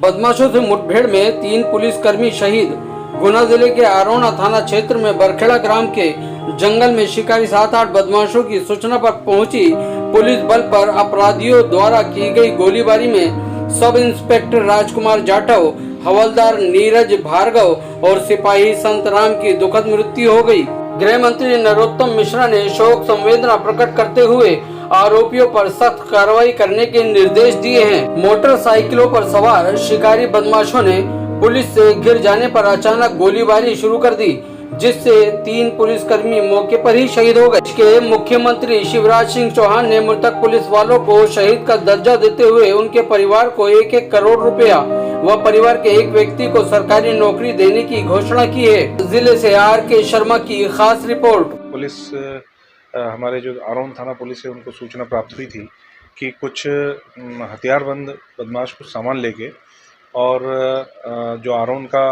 बदमाशों से मुठभेड़ में 3 पुलिसकर्मी शहीद। गुना जिले के आरोना थाना क्षेत्र में बरखेड़ा ग्राम के जंगल में शिकारी 7-8 बदमाशों की सूचना पर पहुंची पुलिस बल पर अपराधियों द्वारा की गई गोलीबारी में सब इंस्पेक्टर राजकुमार जाटव, हवलदार नीरज भार्गव और सिपाही संतराम की दुखद मृत्यु हो गई। गृह मंत्री नरोत्तम मिश्रा ने शोक संवेदना प्रकट करते हुए आरोपियों पर सख्त कार्रवाई करने के निर्देश दिए हैं। मोटरसाइकिलों पर सवार शिकारी बदमाशों ने पुलिस से घिर जाने पर अचानक गोलीबारी शुरू कर दी, जिससे 3 पुलिसकर्मी मौके पर ही शहीद हो गए। देश के मुख्यमंत्री शिवराज सिंह चौहान ने मृतक पुलिस वालों को शहीद का दर्जा देते हुए उनके परिवार को 1-1 करोड़ रुपया व परिवार के एक व्यक्ति को सरकारी नौकरी देने की घोषणा की है। जिले से R.K. शर्मा की खास रिपोर्ट। पुलिस हमारे जो आरोन थाना पुलिस है उनको सूचना प्राप्त हुई थी कि कुछ हथियारबंद बदमाश कुछ सामान लेके और जो आरोन का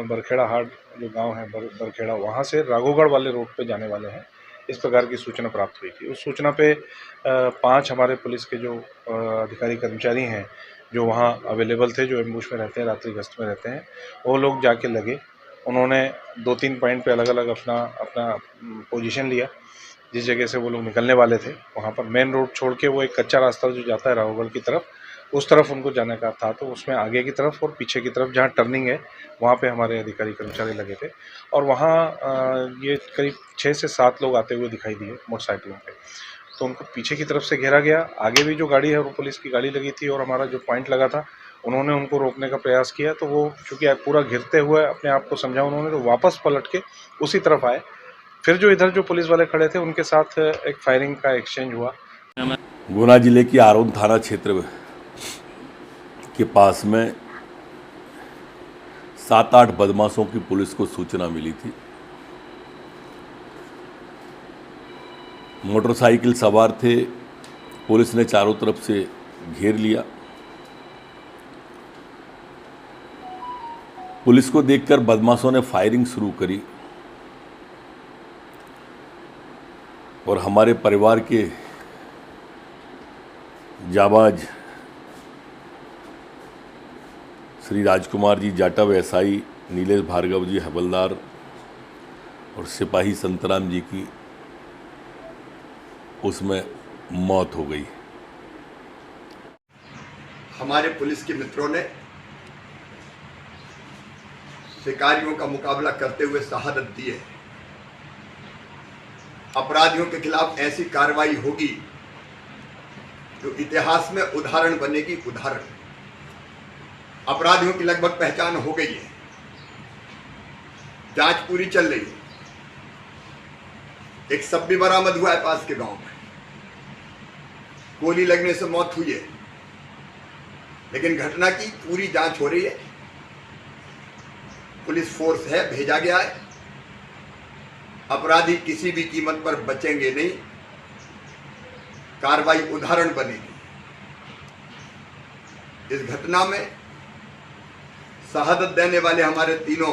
बरखेड़ा हाट जो गांव है बरखेड़ा, वहां से राघोगढ़ वाले रोड पे जाने वाले हैं, इस प्रकार की सूचना प्राप्त हुई थी। उस सूचना पे 5 हमारे पुलिस के जो अधिकारी कर्मचारी हैं जो वहाँ अवेलेबल थे, जो एम्बुश में रहते हैं, रात्रि गश्त में रहते हैं, वो लोग जाके लगे। उन्होंने 2-3 पॉइंट पे अलग अलग अपना पोजीशन लिया। जिस जगह से वो लोग निकलने वाले थे वहाँ पर मेन रोड छोड़ के वो एक कच्चा रास्ता जो जाता है राघोगढ़ की तरफ, उस तरफ उनको जाने का था। तो उसमें आगे की तरफ और पीछे की तरफ जहाँ टर्निंग है वहाँ पे हमारे अधिकारी कर्मचारी लगे थे और वहाँ ये करीब 6 से 7 लोग आते हुए दिखाई दिए मोटरसाइकिलों पे। तो उनको पीछे की तरफ से घेरा गया। आगे भी जो गाड़ी है वो पुलिस की गाड़ी लगी थी और हमारा जो पॉइंट लगा था उन्होंने उनको रोकने का प्रयास किया। तो वो चूँकि पूरा घिरते हुए अपने आप को समझा उन्होंने, तो वापस पलट के उसी तरफ आए। फिर जो इधर जो पुलिस वाले खड़े थे उनके साथ एक फायरिंग का एक्सचेंज हुआ। गुना जिले की आरोन थाना क्षेत्र के पास में 7-8 बदमाशों की पुलिस को सूचना मिली थी। मोटरसाइकिल सवार थे, पुलिस ने चारों तरफ से घेर लिया। पुलिस को देखकर बदमाशों ने फायरिंग शुरू करी और हमारे परिवार के जाबाज श्री राजकुमार जी जाटव एसआई, नीलेश भार्गव जी हवलदार और सिपाही संतराम जी की उसमें मौत हो गई। हमारे पुलिस के मित्रों ने शिकारियों का मुकाबला करते हुए शहादत दी है। अपराधियों के खिलाफ ऐसी कार्रवाई होगी जो इतिहास में उदाहरण बनेगी। उदाहरण, अपराधियों की लगभग पहचान हो गई है, जांच पूरी चल रही है। एक शव भी बरामद हुआ है पास के गांव में, गोली लगने से मौत हुई है, लेकिन घटना की पूरी जांच हो रही है। पुलिस फोर्स है, भेजा गया है। अपराधी किसी भी कीमत पर बचेंगे नहीं, कार्रवाई उदाहरण बनेगी। इस घटना में शहादत देने वाले हमारे तीनों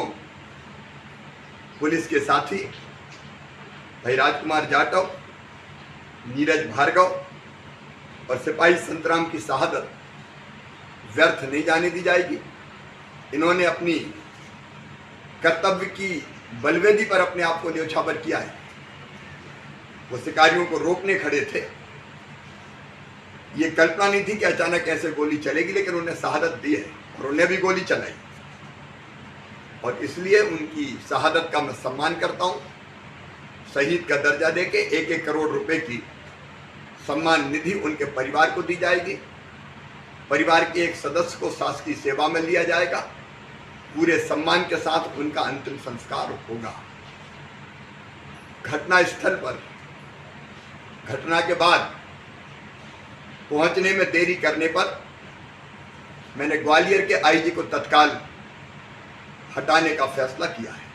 पुलिस के साथी भाई राजकुमार जाटव, नीरज भार्गव और सिपाही संतराम की शहादत व्यर्थ नहीं जाने दी जाएगी। इन्होंने अपनी कर्तव्य की बलवेदी पर अपने आप को न्यौछावर किया है। वो शिकारियों को रोकने खड़े थे। ये कल्पना नहीं थी कि अचानक ऐसे गोली चलेगी, लेकिन उन्हें शहादत दी है और उन्हें भी गोली चलाई और इसलिए उनकी शहादत का मैं सम्मान करता हूं। शहीद का दर्जा देके 1-1 करोड़ रुपए की सम्मान निधि उनके परिवार को दी जाएगी। परिवार के एक सदस्य को शासकीय सेवा में लिया जाएगा। पूरे सम्मान के साथ उनका अंतिम संस्कार होगा। घटना स्थल पर घटना के बाद पहुंचने में देरी करने पर मैंने ग्वालियर के आईजी को तत्काल हटाने का फैसला किया है।